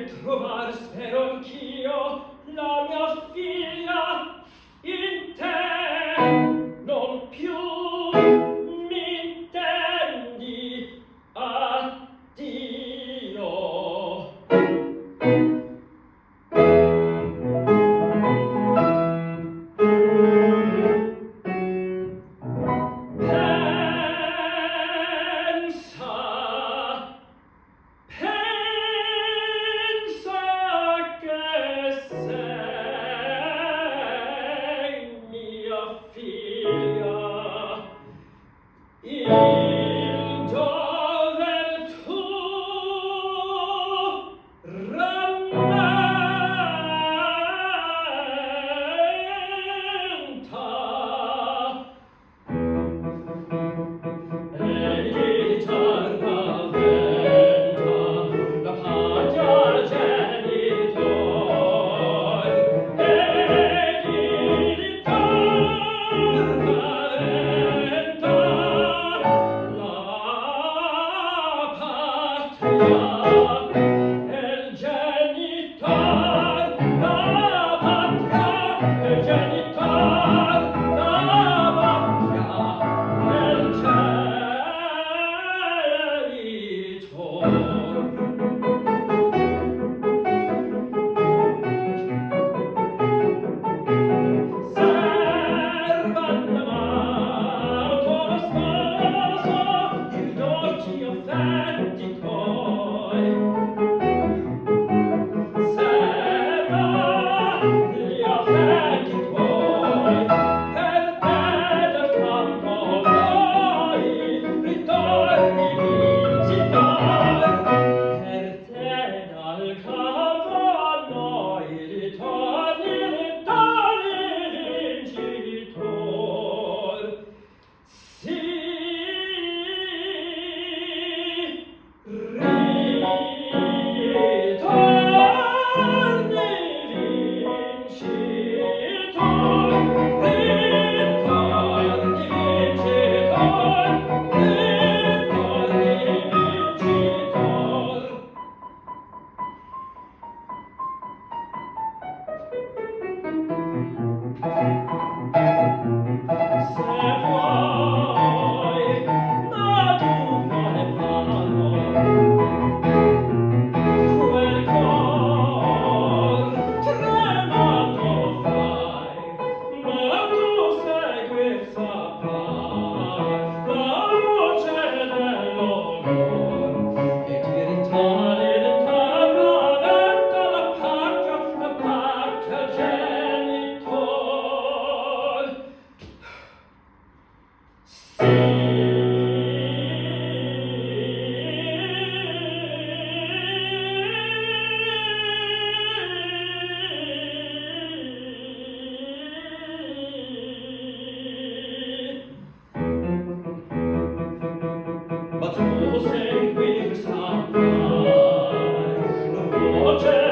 trovar spero anch'io la mia figlia in te non più m'intendi addio pensa che sei mia figlia il dove tu rammenta egli tarda venta la patria genitor egli tarda venta la patria el genitor la patria el genitor la patria el genitor servan amato lo sposo il dolci affetti tuoi serva gli affetti tuoi per te dal campo noi ritorni vincitor per te dal campo noi ritorni vincitor sì ritorni vincitor ritorni vincitor ritorni vincitor se vuoi ma tu non è vano quel cor tremando fai ma tu segui saprai la luce dell'onor e ti ritali l'interno dentro la pacchia genitor ma tu segui saprai la voce